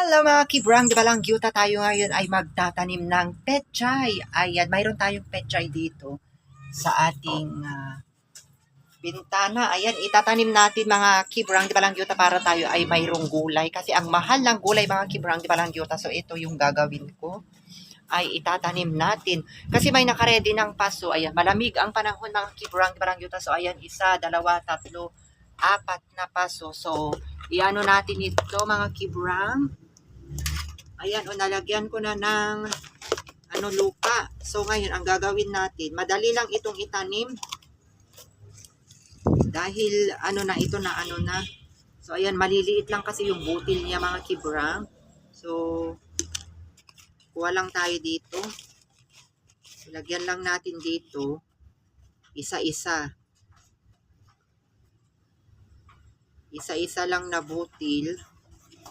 Hello mga kibrang, di ba lang gyuta tayo ngayon ay magtatanim ng pechay. Ayan, mayroon tayong pechay dito sa ating bintana. Ayan, itatanim natin mga kibrang, di ba lang gyuta para tayo ay mayroong gulay. Kasi ang mahal ng gulay mga kibrang, di ba lang gyuta. So ito yung gagawin ko ay itatanim natin. Kasi may nakaredy ng paso. Ayan, malamig ang panahon mga kibrang, di ba lang gyuta. So ayan, isa, dalawa, tatlo, apat na paso. So, iano natin ito mga kibrang. Ayan, o nalagyan ko na ng lupa. So ngayon, ang gagawin natin, madali lang itong itanim. Dahil ito na. So ayan, maliliit lang kasi yung butil niya mga kibrang. So, kuha lang tayo dito. Lagyan lang natin dito, isa-isa. Isa-isa lang na butil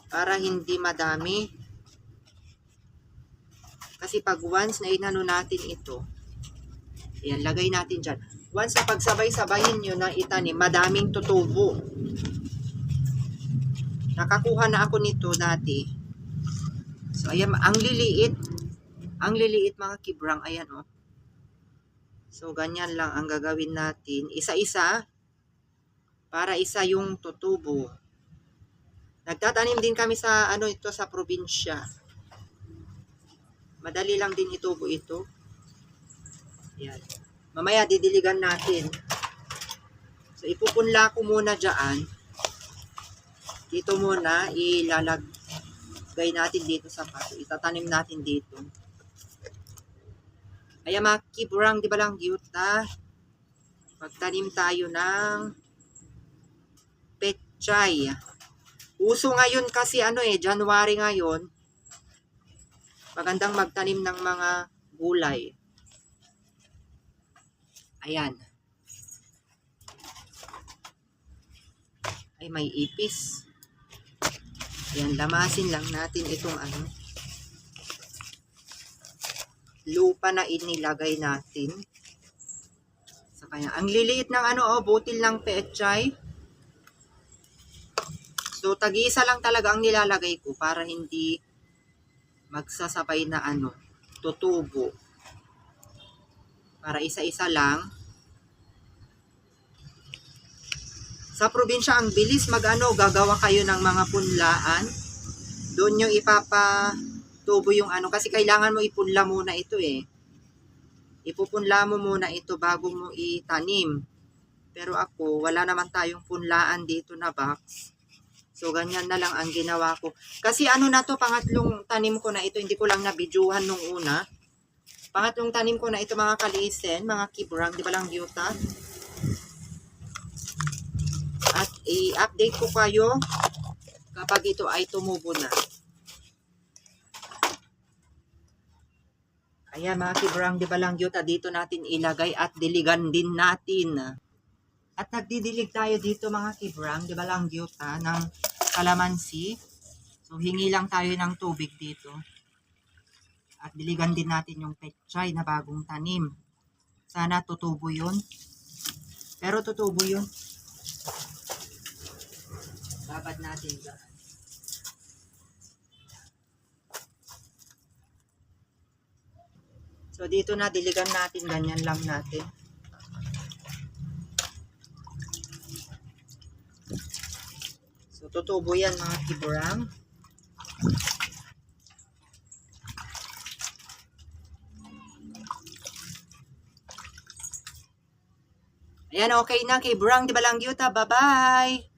para hindi madami. Kasi pag once na inano natin ito, ayan, lagay natin dyan. Once na pagsabay-sabayin nyo na itanim, madaming tutubo. Nakakuha na ako nito dati. So, ayan, ang liliit. Ang liliit mga kibrang, ayan o. So, ganyan lang ang gagawin natin. Isa-isa, para isa yung tutubo. Nagtatanim din kami sa, ito sa probinsya. Madali lang din itubo ito. Ayan. Mamaya didiligan natin. So ipupunla ko muna dyan. Dito muna ilalagay natin dito sa paso. Itatanim natin dito. Ayan mga kibrang, di ba lang gyuta? Magtanim tayo ng pechay. Uso ngayon kasi January ngayon. Magandang magtanim ng mga gulay. Ayan. Ay, may ipis. Ayan, lamasin lang natin itong lupa na inilagay natin. So, kaya, ang liliit ng butil ng pechay. So, tag-iisa lang talaga ang nilalagay ko para hindi magsasabay na tutubo. Para isa-isa lang. Sa probinsya, ang bilis gagawa kayo ng mga punlaan. Doon nyo ipapatubo yung kasi kailangan mo ipunla muna ito eh. Ipupunla mo muna ito bago mo itanim. Pero ako, wala naman tayong punlaan dito na box. So, ganyan na lang ang ginawa ko. Kasi na to, pangatlong tanim ko na ito. Hindi ko lang na-videohan nung una. Pangatlong tanim ko na ito mga kalisen, mga kibrang, di ba lang gyuta? At i-update ko kayo kapag ito ay tumubo na. Ayan mga kibrang, di ba lang gyuta? Dito natin ilagay at diligan din natin. At nagdidilig tayo dito mga kibrang, di ba lang gyuta, ng kalamansi. So, hingi lang tayo ng tubig dito. At diligan din natin yung pechay na bagong tanim. Sana tutubo yun. Pero tutubo yun. Babad natin dyan. So, dito na diligan natin. Ganyan lang natin. So, tutubo yan mga kibrang. Ayan, okay na kibrang. Di ba lang gyuta? Bye-bye!